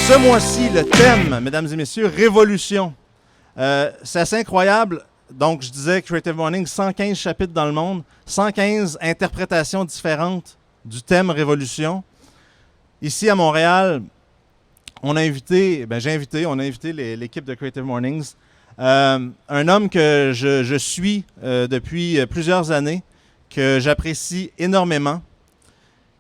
Ce mois-ci, le thème, mesdames et messieurs, révolution. C'est assez incroyable. Donc, je disais Creative Morning, 115 chapitres dans le monde, 115 interprétations différentes du thème révolution. Ici, à Montréal, on a invité l'équipe de Creative Mornings. Un homme que je suis depuis plusieurs années, que j'apprécie énormément,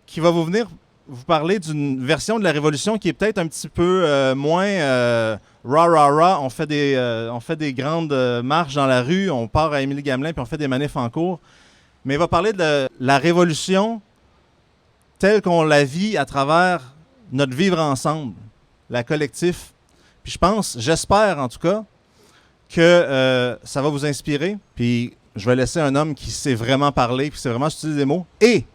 qui va vous parler d'une version de la Révolution qui est peut-être un petit peu moins rah-rah-rah. On fait des grandes marches dans la rue, on part à Émilie-Gamelin puis on fait des manifs en cours. Mais il va parler de la Révolution telle qu'on la vit à travers notre vivre ensemble, la collectif. Puis j'espère en tout cas, que ça va vous inspirer. Puis je vais laisser un homme qui sait vraiment parler, puis sait vraiment utiliser des mots, et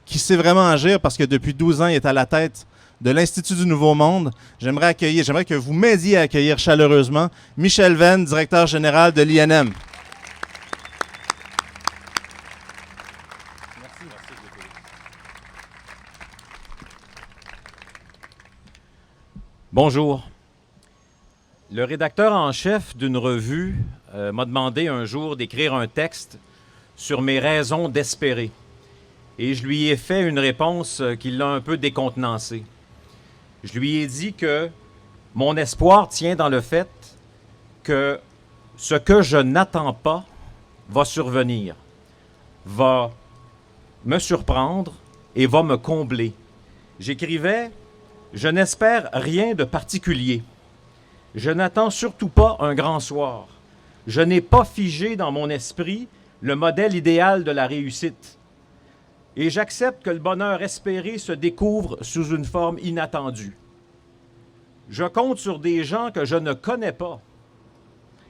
qui sait vraiment agir parce que depuis 12 ans, il est à la tête de l'Institut du Nouveau Monde. J'aimerais que vous m'aidiez à accueillir chaleureusement Michel Venn, directeur général de l'INM. Bonjour. Le rédacteur en chef d'une revue m'a demandé un jour d'écrire un texte sur mes raisons d'espérer. Et je lui ai fait une réponse qui l'a un peu décontenancé. Je lui ai dit que mon espoir tient dans le fait que ce que je n'attends pas va survenir, va me surprendre et va me combler. J'écrivais « Je n'espère rien de particulier. Je n'attends surtout pas un grand soir. Je n'ai pas figé dans mon esprit le modèle idéal de la réussite. Et j'accepte que le bonheur espéré se découvre sous une forme inattendue. Je compte sur des gens que je ne connais pas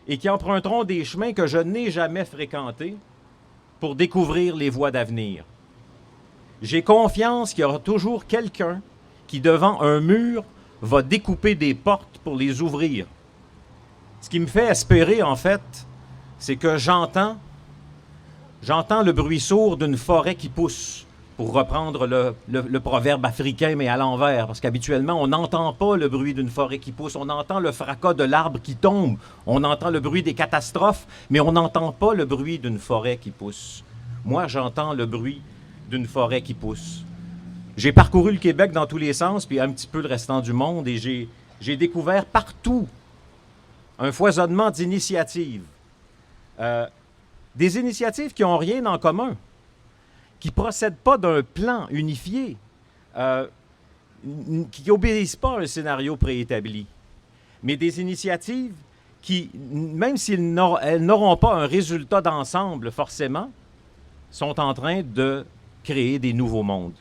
et qui emprunteront des chemins que je n'ai jamais fréquentés pour découvrir les voies d'avenir. J'ai confiance qu'il y aura toujours quelqu'un qui, devant un mur, va découper des portes pour les ouvrir. Ce qui me fait espérer, en fait, c'est que j'entends le bruit sourd d'une forêt qui pousse, pour reprendre le proverbe africain, mais à l'envers, parce qu'habituellement, on n'entend pas le bruit d'une forêt qui pousse, on entend le fracas de l'arbre qui tombe, on entend le bruit des catastrophes, mais on n'entend pas le bruit d'une forêt qui pousse. Moi, j'entends le bruit d'une forêt qui pousse. J'ai parcouru le Québec dans tous les sens, puis un petit peu le restant du monde, et j'ai découvert partout un foisonnement d'initiatives. Des initiatives qui n'ont rien en commun, qui ne procèdent pas d'un plan unifié, qui n'obéissent pas à un scénario préétabli, mais des initiatives qui, même si elles n'auront pas un résultat d'ensemble forcément, sont en train de créer des nouveaux mondes.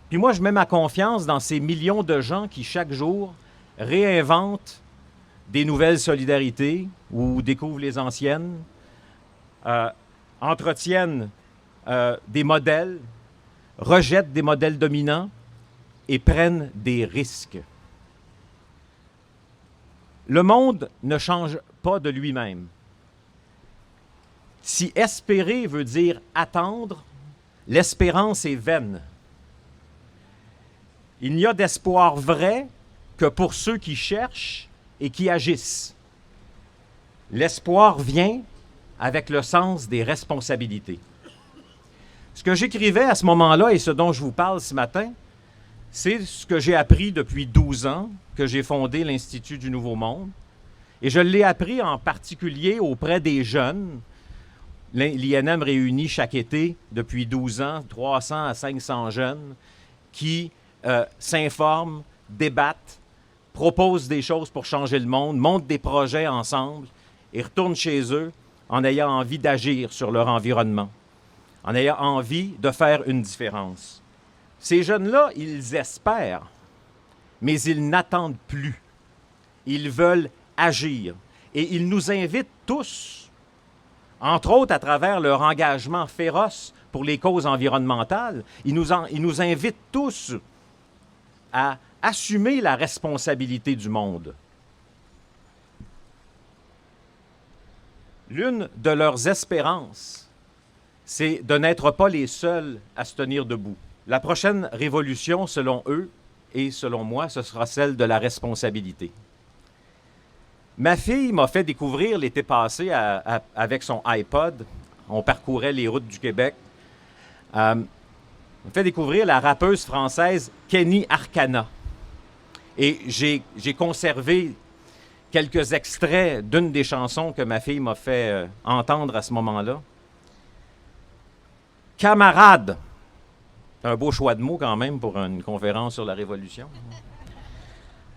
Puis moi, je mets ma confiance dans ces millions de gens qui, chaque jour, réinventent des nouvelles solidarités ou découvrent les anciennes, entretiennent des modèles, rejettent des modèles dominants et prennent des risques. Le monde ne change pas de lui-même. Si espérer veut dire attendre, l'espérance est vaine. Il n'y a d'espoir vrai que pour ceux qui cherchent et qui agissent. L'espoir vient avec le sens des responsabilités. Ce que j'écrivais à ce moment-là et ce dont je vous parle ce matin, c'est ce que j'ai appris depuis 12 ans que j'ai fondé l'Institut du Nouveau Monde. Et je l'ai appris en particulier auprès des jeunes. L'INM réunit chaque été, depuis 12 ans, 300 à 500 jeunes qui s'informent, débattent, proposent des choses pour changer le monde, montent des projets ensemble et retournent chez eux en ayant envie d'agir sur leur environnement, en ayant envie de faire une différence. Ces jeunes-là, ils espèrent, mais ils n'attendent plus. Ils veulent agir. Et ils nous invitent tous, entre autres à travers leur engagement féroce pour les causes environnementales, ils nous invitent tous à assumer la responsabilité du monde. L'une de leurs espérances, c'est de n'être pas les seuls à se tenir debout. La prochaine révolution, selon eux et selon moi, ce sera celle de la responsabilité. Ma fille m'a fait découvrir l'été passé avec son iPod. On parcourait les routes du Québec. M'a fait découvrir la rappeuse française Kenny Arcana. Et j'ai conservé quelques extraits d'une des chansons que ma fille m'a fait entendre à ce moment-là. Camarade. C'est un beau choix de mots quand même pour une conférence sur la Révolution.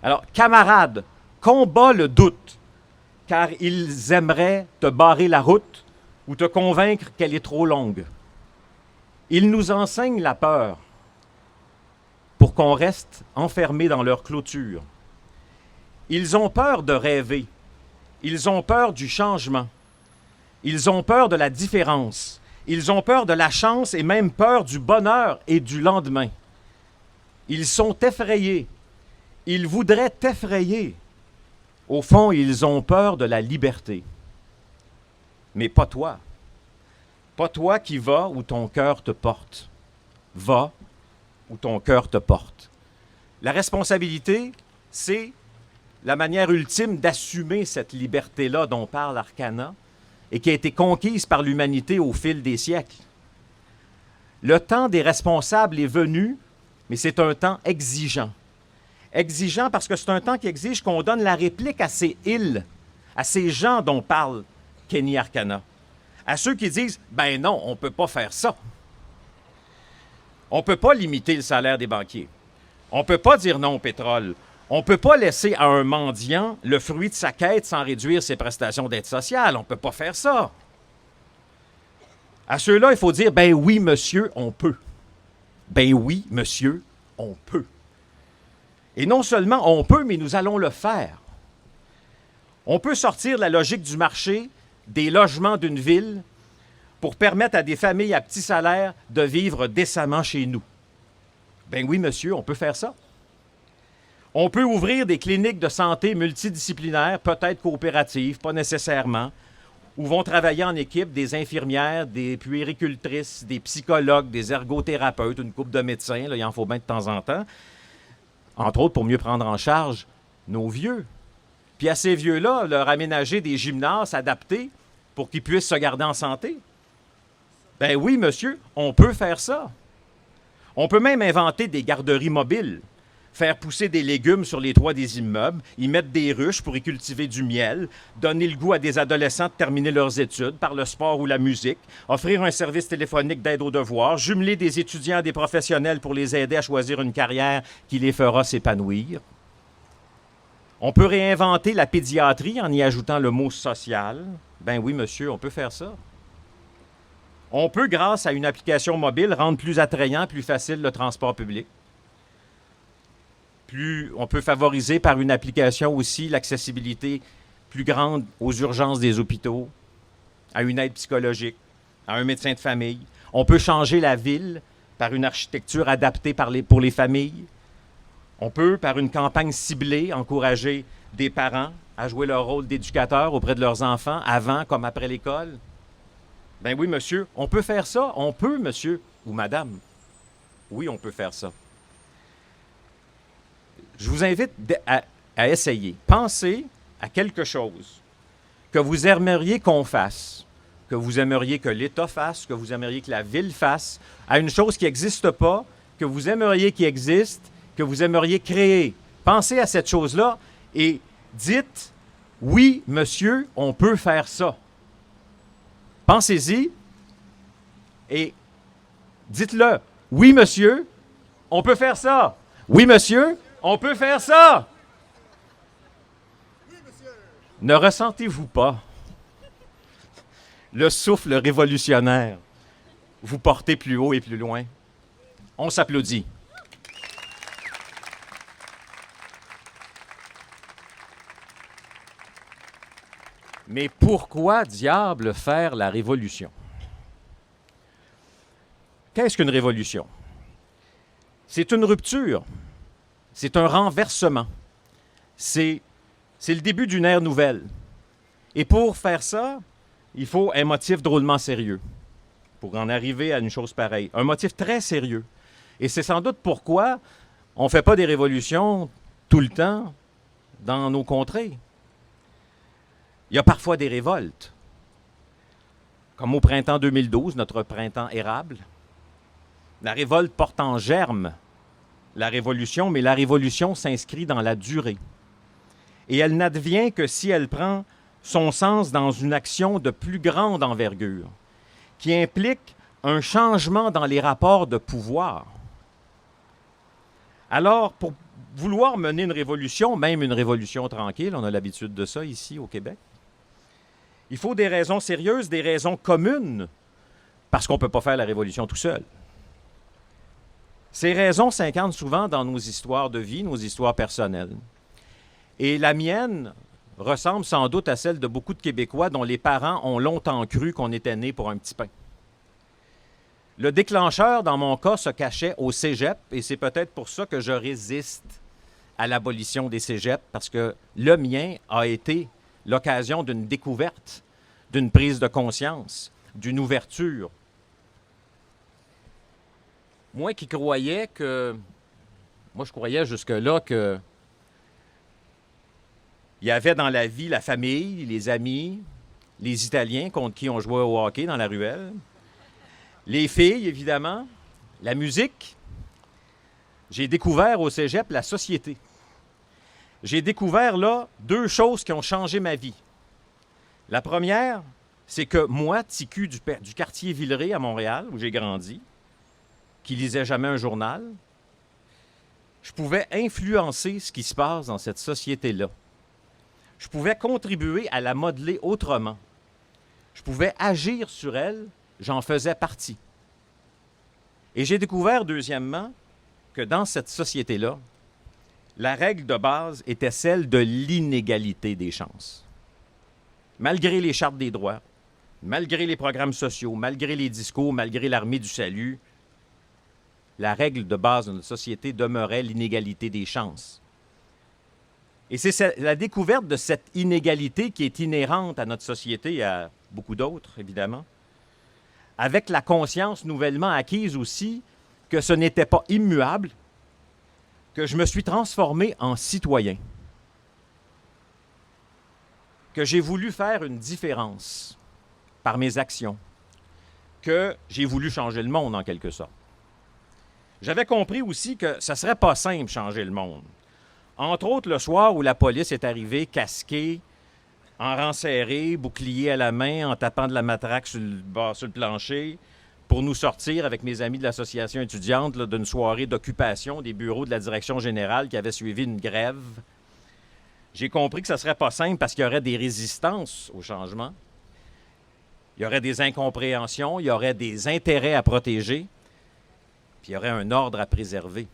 Alors, camarade, combat le doute, car ils aimeraient te barrer la route ou te convaincre qu'elle est trop longue. Ils nous enseignent la peur pour qu'on reste enfermés dans leur clôture. Ils ont peur de rêver. Ils ont peur du changement. Ils ont peur de la différence. Ils ont peur de la chance et même peur du bonheur et du lendemain. Ils sont effrayés. Ils voudraient t'effrayer. Au fond, ils ont peur de la liberté. Mais pas toi. Pas toi qui vas où ton cœur te porte. Va où ton cœur te porte. La responsabilité, c'est la manière ultime d'assumer cette liberté-là dont parle Arcana et qui a été conquise par l'humanité au fil des siècles. Le temps des responsables est venu, mais c'est un temps exigeant. Exigeant parce que c'est un temps qui exige qu'on donne la réplique à ces îles, à ces gens dont parle Kenny Arcana. À ceux qui disent « Ben non, on ne peut pas faire ça. On ne peut pas limiter le salaire des banquiers. On ne peut pas dire non au pétrole. On ne peut pas laisser à un mendiant le fruit de sa quête sans réduire ses prestations d'aide sociale. On ne peut pas faire ça. » À ceux-là, il faut dire « Ben oui, monsieur, on peut. Ben oui, monsieur, on peut. » Et non seulement on peut, mais nous allons le faire. On peut sortir de la logique du marché, des logements d'une ville, pour permettre à des familles à petits salaires de vivre décemment chez nous. Ben oui, monsieur, on peut faire ça. On peut ouvrir des cliniques de santé multidisciplinaires, peut-être coopératives, pas nécessairement, où vont travailler en équipe des infirmières, des puéricultrices, des psychologues, des ergothérapeutes, une couple de médecins, là, il en faut bien de temps en temps, entre autres pour mieux prendre en charge nos vieux. Puis à ces vieux-là, leur aménager des gymnases adaptés pour qu'ils puissent se garder en santé. Ben oui, monsieur, on peut faire ça. On peut même inventer des garderies mobiles, faire pousser des légumes sur les toits des immeubles, y mettre des ruches pour y cultiver du miel, donner le goût à des adolescents de terminer leurs études par le sport ou la musique, offrir un service téléphonique d'aide aux devoirs, jumeler des étudiants à des professionnels pour les aider à choisir une carrière qui les fera s'épanouir. On peut réinventer la pédiatrie en y ajoutant le mot « social ». Ben oui, monsieur, on peut faire ça. On peut, grâce à une application mobile, rendre plus attrayant, plus facile le transport public. On peut favoriser par une application aussi l'accessibilité plus grande aux urgences des hôpitaux, à une aide psychologique, à un médecin de famille. On peut changer la ville par une architecture adaptée pour les familles. On peut, par une campagne ciblée, encourager des parents à jouer leur rôle d'éducateur auprès de leurs enfants, avant comme après l'école. Ben oui, monsieur, on peut faire ça. On peut, monsieur ou madame. Oui, on peut faire ça. Je vous invite à essayer. Pensez à quelque chose que vous aimeriez qu'on fasse, que vous aimeriez que l'État fasse, que vous aimeriez que la ville fasse, à une chose qui n'existe pas, que vous aimeriez qu'il existe, que vous aimeriez créer. Pensez à cette chose-là et dites « Oui, monsieur, on peut faire ça ». Pensez-y et dites-le. « Oui, monsieur, on peut faire ça. Oui, monsieur, on peut faire ça. » Oui, monsieur. Ne ressentez-vous pas le souffle révolutionnaire vous porter plus haut et plus loin? On s'applaudit. Mais pourquoi, diable, faire la révolution? Qu'est-ce qu'une révolution? C'est une rupture, c'est un renversement, c'est le début d'une ère nouvelle. Et pour faire ça, il faut un motif drôlement sérieux pour en arriver à une chose pareille. Un motif très sérieux. Et c'est sans doute pourquoi on ne fait pas des révolutions tout le temps dans nos contrées. Il y a parfois des révoltes, comme au printemps 2012, notre printemps érable. La révolte porte en germe la révolution, mais la révolution s'inscrit dans la durée. Et elle n'advient que si elle prend son sens dans une action de plus grande envergure, qui implique un changement dans les rapports de pouvoir. Alors, pour vouloir mener une révolution, même une révolution tranquille, on a l'habitude de ça ici au Québec, il faut des raisons sérieuses, des raisons communes, parce qu'on ne peut pas faire la révolution tout seul. Ces raisons s'incarnent souvent dans nos histoires de vie, nos histoires personnelles. Et la mienne ressemble sans doute à celle de beaucoup de Québécois dont les parents ont longtemps cru qu'on était né pour un petit pain. Le déclencheur, dans mon cas, se cachait au cégep, et c'est peut-être pour ça que je résiste à l'abolition des cégeps, parce que le mien a été l'occasion d'une découverte, d'une prise de conscience, d'une ouverture. Moi qui croyais que... Moi, je croyais jusque-là que il y avait dans la vie la famille, les amis, les Italiens contre qui on jouait au hockey dans la ruelle, les filles, évidemment, la musique. J'ai découvert au cégep la société. J'ai découvert là 2 choses qui ont changé ma vie. La première, c'est que moi, ticu du quartier Villeray à Montréal, où j'ai grandi, qui lisait jamais un journal, je pouvais influencer ce qui se passe dans cette société-là. Je pouvais contribuer à la modeler autrement. Je pouvais agir sur elle, j'en faisais partie. Et j'ai découvert, deuxièmement, que dans cette société-là, la règle de base était celle de l'inégalité des chances. Malgré les chartes des droits, malgré les programmes sociaux, malgré les discours, malgré l'armée du salut, la règle de base de notre société demeurait l'inégalité des chances. Et c'est la découverte de cette inégalité qui est inhérente à notre société et à beaucoup d'autres, évidemment, avec la conscience nouvellement acquise aussi que ce n'était pas immuable, que je me suis transformé en citoyen, que j'ai voulu faire une différence par mes actions, que j'ai voulu changer le monde en quelque sorte. J'avais compris aussi que ça ne serait pas simple changer le monde. Entre autres, le soir où la police est arrivée casquée, en rang serré, bouclier à la main, en tapant de la matraque sur le plancher, pour nous sortir avec mes amis de l'association étudiante là, d'une soirée d'occupation des bureaux de la direction générale qui avait suivi une grève. J'ai compris que ça ne serait pas simple parce qu'il y aurait des résistances au changement. Il y aurait des incompréhensions, il y aurait des intérêts à protéger, puis il y aurait un ordre à préserver.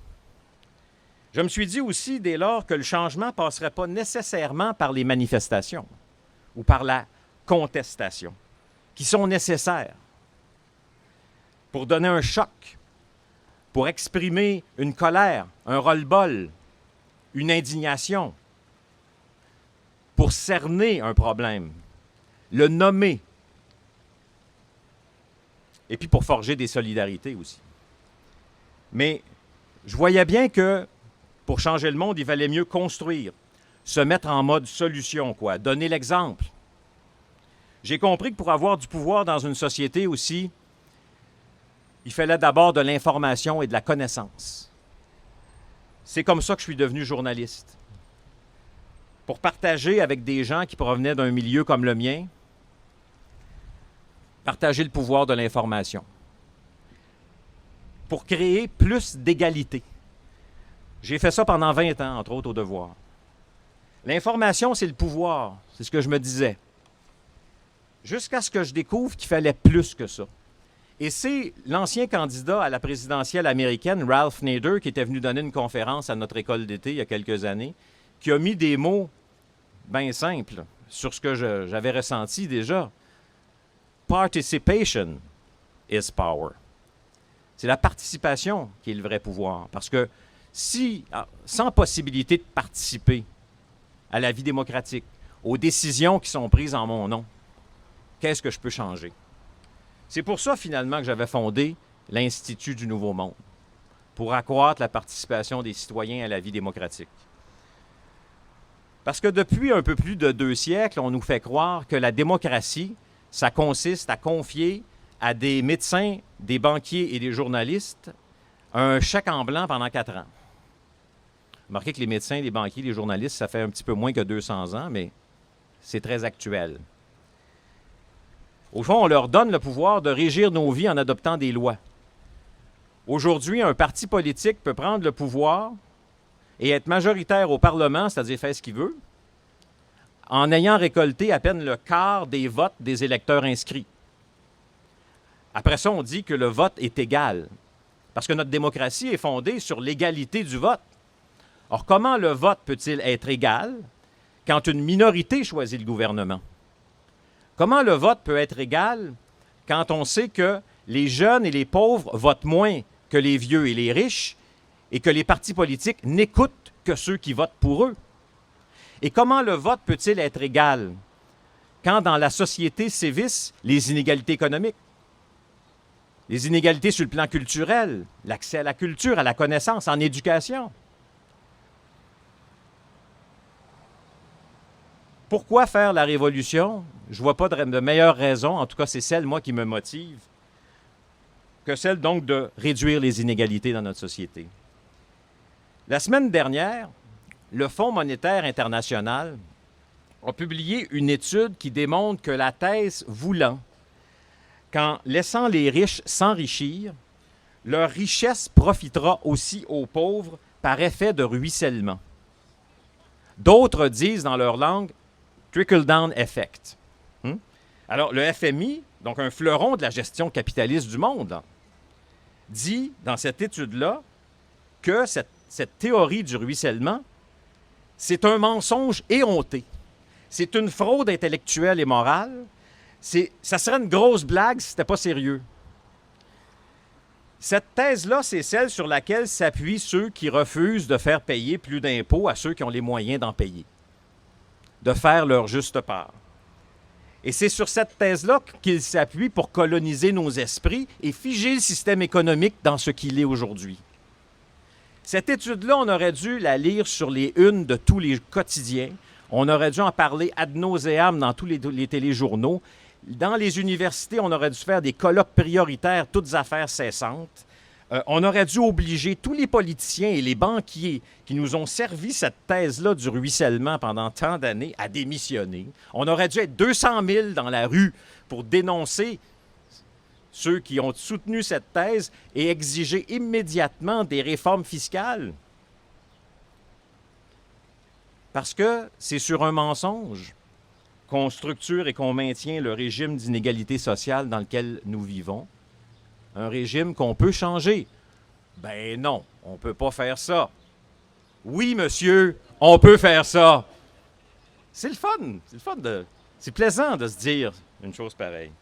Je me suis dit aussi, dès lors, que le changement ne passerait pas nécessairement par les manifestations ou par la contestation, qui sont nécessaires pour donner un choc, pour exprimer une colère, un ras-le-bol, une indignation, pour cerner un problème, le nommer, et puis pour forger des solidarités aussi. Mais je voyais bien que pour changer le monde, il valait mieux construire, se mettre en mode solution, quoi, donner l'exemple. J'ai compris que pour avoir du pouvoir dans une société aussi, il fallait d'abord de l'information et de la connaissance. C'est comme ça que je suis devenu journaliste. Pour partager avec des gens qui provenaient d'un milieu comme le mien, partager le pouvoir de l'information. Pour créer plus d'égalité. J'ai fait ça pendant 20 ans, entre autres, au Devoir. L'information, c'est le pouvoir. C'est ce que je me disais. Jusqu'à ce que je découvre qu'il fallait plus que ça. Et c'est l'ancien candidat à la présidentielle américaine, Ralph Nader, qui était venu donner une conférence à notre école d'été il y a quelques années, qui a mis des mots bien simples sur ce que j'avais ressenti déjà. Participation is power. C'est la participation qui est le vrai pouvoir. Parce que sans possibilité de participer à la vie démocratique, aux décisions qui sont prises en mon nom, qu'est-ce que je peux changer? C'est pour ça, finalement, que j'avais fondé l'Institut du Nouveau Monde, pour accroître la participation des citoyens à la vie démocratique. Parce que depuis un peu plus de 2 siècles, on nous fait croire que la démocratie, ça consiste à confier à des médecins, des banquiers et des journalistes un chèque en blanc pendant 4 ans. Remarquez que les médecins, les banquiers, les journalistes, ça fait un petit peu moins que 200 ans, mais c'est très actuel. Au fond, on leur donne le pouvoir de régir nos vies en adoptant des lois. Aujourd'hui, un parti politique peut prendre le pouvoir et être majoritaire au Parlement, c'est-à-dire faire ce qu'il veut, en ayant récolté à peine le quart des votes des électeurs inscrits. Après ça, on dit que le vote est égal, parce que notre démocratie est fondée sur l'égalité du vote. Or, comment le vote peut-il être égal quand une minorité choisit le gouvernement? Comment le vote peut être égal quand on sait que les jeunes et les pauvres votent moins que les vieux et les riches et que les partis politiques n'écoutent que ceux qui votent pour eux? Et comment le vote peut-il être égal quand dans la société sévissent les inégalités économiques, les inégalités sur le plan culturel, l'accès à la culture, à la connaissance, en éducation? Pourquoi faire la révolution? Je ne vois pas de meilleure raison, en tout cas c'est celle, moi, qui me motive, que celle donc de réduire les inégalités dans notre société. La semaine dernière, le Fonds monétaire international a publié une étude qui démontre que la thèse voulant qu'en laissant les riches s'enrichir, leur richesse profitera aussi aux pauvres par effet de ruissellement. D'autres disent dans leur langue trickle-down effect. Alors, le FMI, donc un fleuron de la gestion capitaliste du monde, dit dans cette étude-là que cette théorie du ruissellement, c'est un mensonge éhonté. C'est une fraude intellectuelle et morale. Ça serait une grosse blague si ce n'était pas sérieux. Cette thèse-là, c'est celle sur laquelle s'appuient ceux qui refusent de faire payer plus d'impôts à ceux qui ont les moyens d'en payer, de faire leur juste part. Et c'est sur cette thèse-là qu'ils s'appuient pour coloniser nos esprits et figer le système économique dans ce qu'il est aujourd'hui. Cette étude-là, on aurait dû la lire sur les unes de tous les quotidiens. On aurait dû en parler ad nauseam dans tous les téléjournaux. Dans les universités, on aurait dû faire des colloques prioritaires, toutes affaires cessantes. On aurait dû obliger tous les politiciens et les banquiers qui nous ont servi cette thèse-là du ruissellement pendant tant d'années à démissionner. On aurait dû être 200 000 dans la rue pour dénoncer ceux qui ont soutenu cette thèse et exiger immédiatement des réformes fiscales. Parce que c'est sur un mensonge qu'on structure et qu'on maintient le régime d'inégalité sociale dans lequel nous vivons. Un régime qu'on peut changer. Ben non, on ne peut pas faire ça. Oui, monsieur, on peut faire ça. C'est le fun. C'est plaisant de se dire une chose pareille.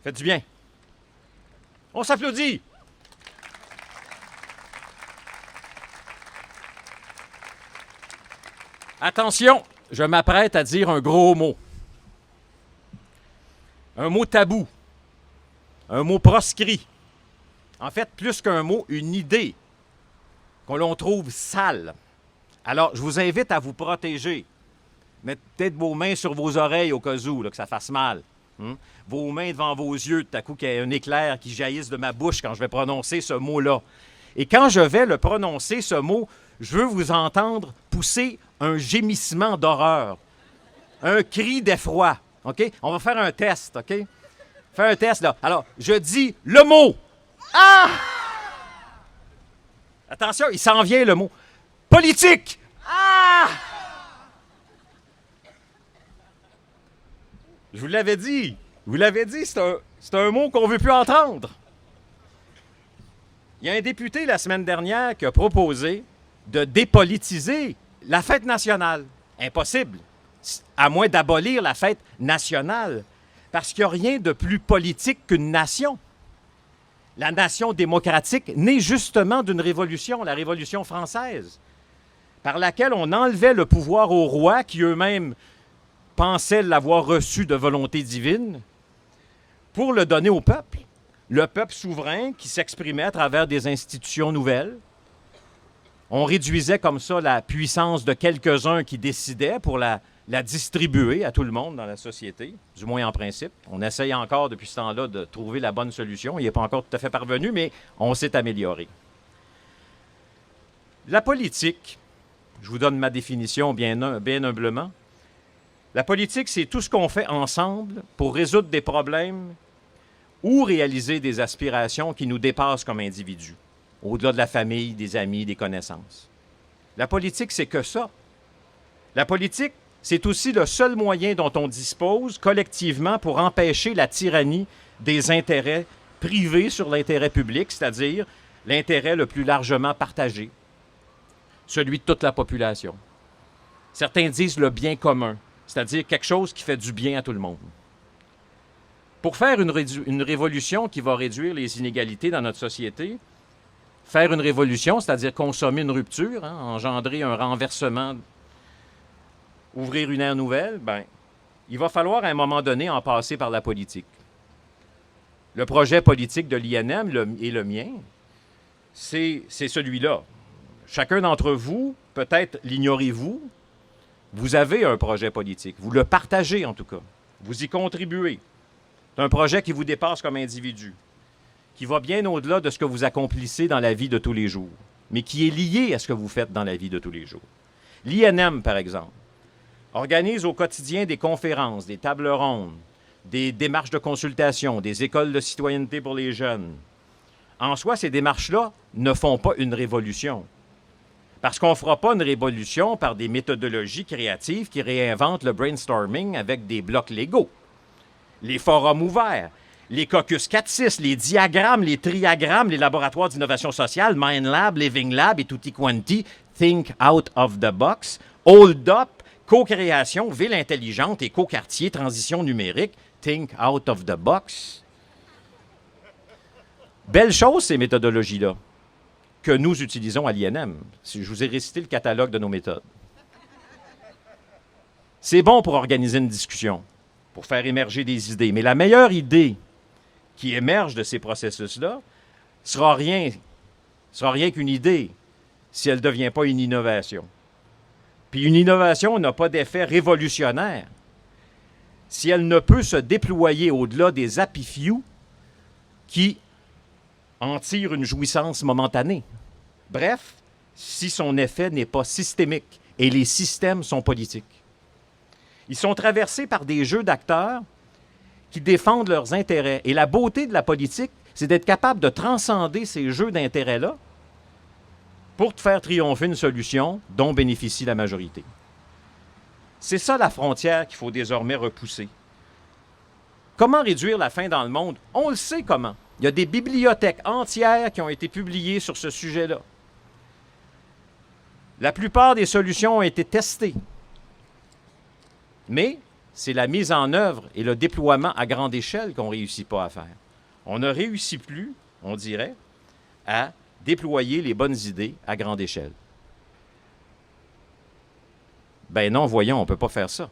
Faites du bien. On s'applaudit. Attention, je m'apprête à dire un gros mot. Un mot tabou. Un mot proscrit. En fait, plus qu'un mot, une idée qu'on l'on trouve sale. Alors, je vous invite à vous protéger. Mettez peut-être vos mains sur vos oreilles au cas où, là, que ça fasse mal. Vos mains devant vos yeux, tout à coup qu'il y ait un éclair qui jaillisse de ma bouche quand je vais prononcer ce mot-là. Et quand je vais le prononcer, ce mot, je veux vous entendre pousser un gémissement d'horreur, un cri d'effroi. OK? On va faire un test, OK? Faire un test, là. Alors, je dis le mot. Ah! Attention, il s'en vient le mot. Politique! Ah! Je vous l'avais dit. Vous l'avez dit, c'est un mot qu'on ne veut plus entendre. Il y a un député la semaine dernière qui a proposé de dépolitiser la fête nationale. Impossible. à moins d'abolir la fête nationale, parce qu'il n'y a rien de plus politique qu'une nation. La nation démocratique naît justement d'une révolution, la Révolution française, par laquelle on enlevait le pouvoir aux rois qui eux-mêmes pensaient l'avoir reçu de volonté divine pour le donner au peuple. Le peuple souverain qui s'exprimait à travers des institutions nouvelles. On réduisait comme ça la puissance de quelques-uns qui décidaient pour la distribuer à tout le monde dans la société, du moins en principe. On essaye encore depuis ce temps-là de trouver la bonne solution. Il n'est pas encore tout à fait parvenu, mais on s'est amélioré. La politique, je vous donne ma définition bien humblement. La politique, c'est tout ce qu'on fait ensemble pour résoudre des problèmes ou réaliser des aspirations qui nous dépassent comme individus, au-delà de la famille, des amis, des connaissances. La politique, c'est que ça. La politique, c'est aussi le seul moyen dont on dispose collectivement pour empêcher la tyrannie des intérêts privés sur l'intérêt public, c'est-à-dire l'intérêt le plus largement partagé, celui de toute la population. Certains disent le bien commun, c'est-à-dire quelque chose qui fait du bien à tout le monde. Pour faire une révolution qui va réduire les inégalités dans notre société, faire une révolution, c'est-à-dire consommer une rupture, engendrer un renversement, ouvrir une ère nouvelle, bien, il va falloir à un moment donné en passer par la politique. Le projet politique de l'INM et le mien, c'est celui-là. Chacun d'entre vous, peut-être l'ignorez-vous, vous avez un projet politique. Vous le partagez en tout cas. Vous y contribuez. C'est un projet qui vous dépasse comme individu, qui va bien au-delà de ce que vous accomplissez dans la vie de tous les jours, mais qui est lié à ce que vous faites dans la vie de tous les jours. L'INM, par exemple, organise au quotidien des conférences, des tables rondes, des démarches de consultation, des écoles de citoyenneté pour les jeunes. En soi, ces démarches-là ne font pas une révolution. Parce qu'on ne fera pas une révolution par des méthodologies créatives qui réinventent le brainstorming avec des blocs Lego. Les forums ouverts, les caucus 4-6, les diagrammes, les triagrammes, les laboratoires d'innovation sociale, MindLab, Living Lab et Tutti Quanti, Think Out of the Box, Hold Up, co-création, ville intelligente et co-quartier, transition numérique, Think Out of the Box. Belle chose, ces méthodologies-là, que nous utilisons à l'INM. Je vous ai récité le catalogue de nos méthodes. C'est bon pour organiser une discussion, pour faire émerger des idées. Mais la meilleure idée qui émerge de ces processus-là sera rien qu'une idée si elle ne devient pas une innovation. Puis une innovation n'a pas d'effet révolutionnaire si elle ne peut se déployer au-delà des happy few qui en tirent une jouissance momentanée. Bref, si son effet n'est pas systémique, et les systèmes sont politiques. Ils sont traversés par des jeux d'acteurs qui défendent leurs intérêts. Et la beauté de la politique, c'est d'être capable de transcender ces jeux d'intérêts-là pour te faire triompher une solution dont bénéficie la majorité. C'est ça la frontière qu'il faut désormais repousser. Comment réduire la faim dans le monde? On le sait comment. Il y a des bibliothèques entières qui ont été publiées sur ce sujet-là. La plupart des solutions ont été testées. Mais c'est la mise en œuvre et le déploiement à grande échelle qu'on ne réussit pas à faire. On ne réussit plus, on dirait, à déployer les bonnes idées à grande échelle. Ben non, voyons, on ne peut pas faire ça.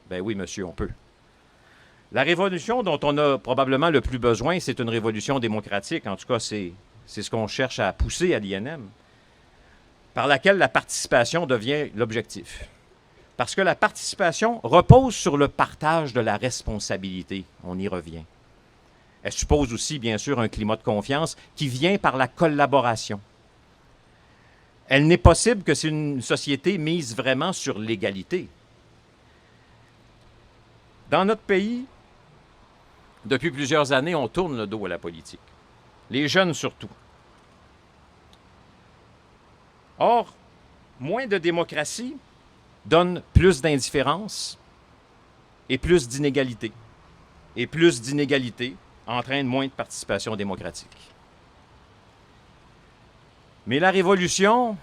Ben oui, monsieur, on peut. La révolution dont on a probablement le plus besoin, c'est une révolution démocratique. En tout cas, c'est ce qu'on cherche à pousser à l'INM, par laquelle la participation devient l'objectif. Parce que la participation repose sur le partage de la responsabilité. On y revient. Elle suppose aussi, bien sûr, un climat de confiance qui vient par la collaboration. Elle n'est possible que si une société mise vraiment sur l'égalité. Dans notre pays, depuis plusieurs années, on tourne le dos à la politique. Les jeunes surtout. Or, moins de démocratie donne plus d'indifférence et plus d'inégalité. Et plus d'inégalité entraîne moins de participation démocratique. Mais la révolution,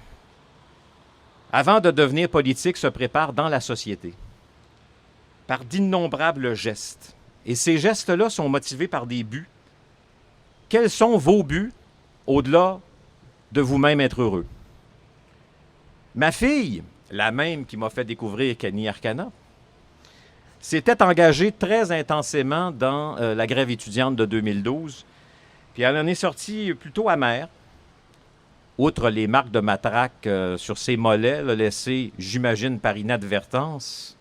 avant de devenir politique, se prépare dans la société. par d'innombrables gestes. Et ces gestes-là sont motivés par des buts. Quels sont vos buts au-delà de vous-même être heureux? Ma fille, la même qui m'a fait découvrir Kenny Arcana, s'était engagée très intensément dans la grève étudiante de 2012. Puis elle en est sortie plutôt amère. Outre les marques de matraque sur ses mollets, laissées, j'imagine, par inadvertance,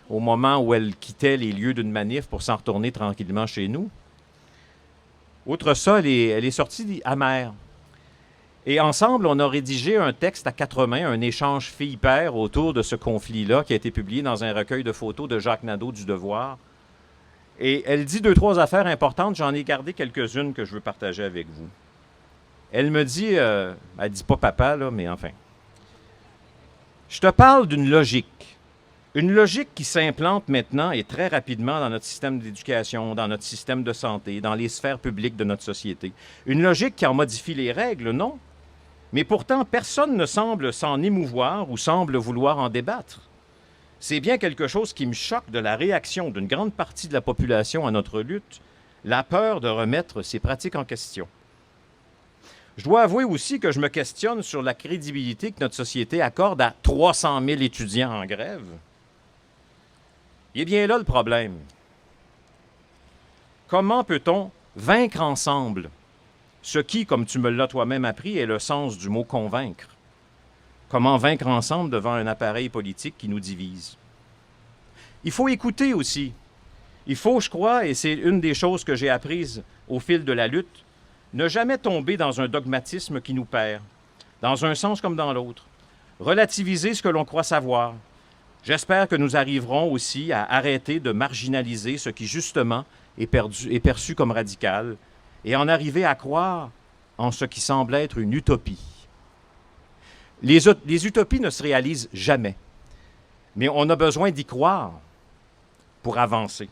au moment où elle quittait les lieux d'une manif pour s'en retourner tranquillement chez nous. Outre ça, elle est sortie amère. Et ensemble, on a rédigé un texte à 4 mains, un échange fille-père autour de ce conflit-là qui a été publié dans un recueil de photos de Jacques Nadeau du Devoir. Et elle dit 2-3 affaires importantes. J'en ai gardé quelques-unes que je veux partager avec vous. Elle me dit, elle dit pas papa, là, mais enfin. Je te parle d'une logique. Une logique qui s'implante maintenant et très rapidement dans notre système d'éducation, dans notre système de santé, dans les sphères publiques de notre société. Une logique qui en modifie les règles, non. Mais pourtant, personne ne semble s'en émouvoir ou semble vouloir en débattre. C'est bien quelque chose qui me choque de la réaction d'une grande partie de la population à notre lutte, la peur de remettre ces pratiques en question. Je dois avouer aussi que je me questionne sur la crédibilité que notre société accorde à 300 000 étudiants en grève. Il est bien là le problème. Comment peut-on vaincre ensemble ce qui, comme tu me l'as toi-même appris, est le sens du mot « convaincre ». Comment vaincre ensemble devant un appareil politique qui nous divise? Il faut écouter aussi. Il faut, je crois, et c'est une des choses que j'ai apprises au fil de la lutte, ne jamais tomber dans un dogmatisme qui nous perd, dans un sens comme dans l'autre. Relativiser ce que l'on croit savoir. J'espère que nous arriverons aussi à arrêter de marginaliser ce qui, justement, est perçu comme radical et en arriver à croire en ce qui semble être une utopie. Les utopies ne se réalisent jamais, mais on a besoin d'y croire pour avancer.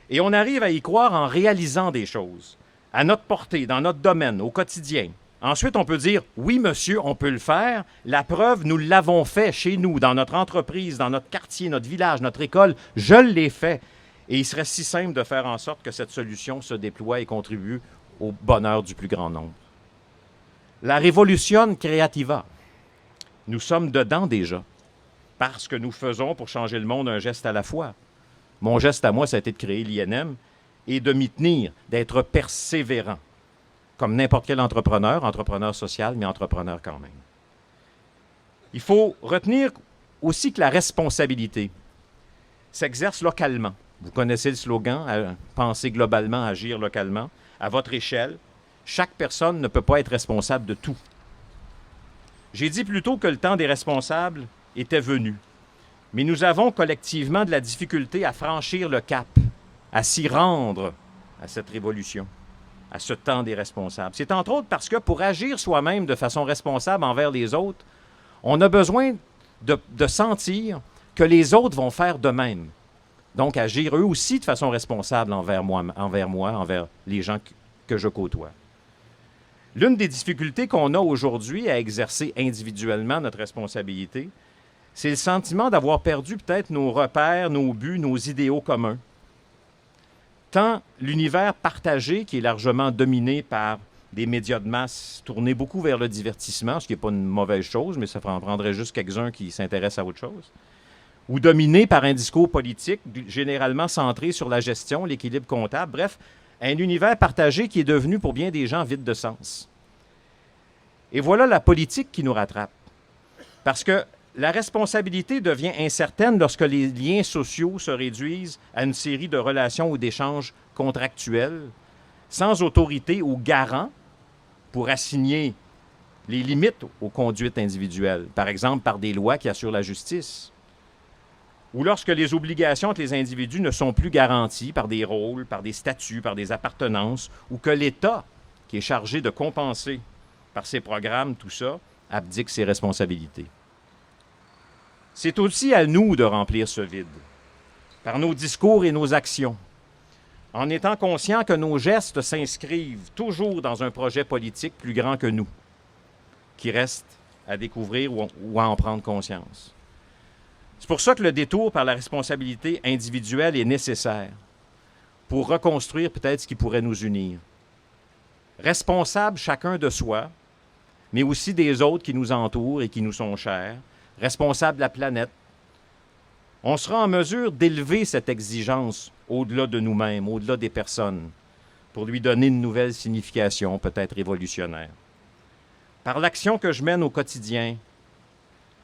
Et on arrive à y croire en réalisant des choses, à notre portée, dans notre domaine, au quotidien. Ensuite, on peut dire, oui, monsieur, on peut le faire. La preuve, nous l'avons fait chez nous, dans notre entreprise, dans notre quartier, notre village, notre école. Je l'ai fait. Et il serait si simple de faire en sorte que cette solution se déploie et contribue au bonheur du plus grand nombre. La révolution creativa. Nous sommes dedans déjà, parce que nous faisons pour changer le monde un geste à la fois. Mon geste à moi, ça a été de créer l'INM et de m'y tenir, d'être persévérant. Comme n'importe quel entrepreneur social, mais entrepreneur quand même. Il faut retenir aussi que la responsabilité s'exerce localement. Vous connaissez le slogan « Penser globalement, agir localement ». À votre échelle, chaque personne ne peut pas être responsable de tout. J'ai dit plutôt que le temps des responsables était venu. Mais nous avons collectivement de la difficulté à franchir le cap, à s'y rendre à cette révolution, à ce temps des responsables. C'est entre autres parce que pour agir soi-même de façon responsable envers les autres, on a besoin de sentir que les autres vont faire de même. Donc, agir eux aussi de façon responsable envers moi, envers les gens que je côtoie. L'une des difficultés qu'on a aujourd'hui à exercer individuellement notre responsabilité, c'est le sentiment d'avoir perdu peut-être nos repères, nos buts, nos idéaux communs. Tant l'univers partagé, qui est largement dominé par des médias de masse tournés beaucoup vers le divertissement, ce qui n'est pas une mauvaise chose, mais ça en prendrait juste quelques-uns qui s'intéressent à autre chose, ou dominé par un discours politique généralement centré sur la gestion, l'équilibre comptable, bref, un univers partagé qui est devenu pour bien des gens vide de sens. Et voilà la politique qui nous rattrape. Parce que la responsabilité devient incertaine lorsque les liens sociaux se réduisent à une série de relations ou d'échanges contractuels, sans autorité ou garant pour assigner les limites aux conduites individuelles, par exemple par des lois qui assurent la justice, ou lorsque les obligations entre les individus ne sont plus garanties par des rôles, par des statuts, par des appartenances, ou que l'État, qui est chargé de compenser par ses programmes tout ça, abdique ses responsabilités. C'est aussi à nous de remplir ce vide, par nos discours et nos actions, en étant conscients que nos gestes s'inscrivent toujours dans un projet politique plus grand que nous, qui reste à découvrir ou à en prendre conscience. C'est pour ça que le détour par la responsabilité individuelle est nécessaire pour reconstruire peut-être ce qui pourrait nous unir. Responsable chacun de soi, mais aussi des autres qui nous entourent et qui nous sont chers, responsable de la planète, on sera en mesure d'élever cette exigence au-delà de nous-mêmes, au-delà des personnes, pour lui donner une nouvelle signification, peut-être révolutionnaire. Par l'action que je mène au quotidien,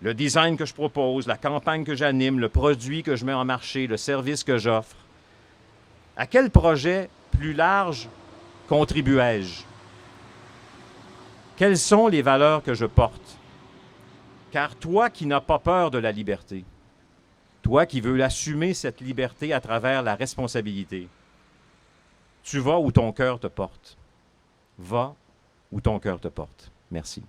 le design que je propose, la campagne que j'anime, le produit que je mets en marché, le service que j'offre, à quel projet plus large contribuais-je? Quelles sont les valeurs que je porte? Car toi qui n'as pas peur de la liberté, toi qui veux assumer cette liberté à travers la responsabilité, tu vas où ton cœur te porte. Va où ton cœur te porte. Merci.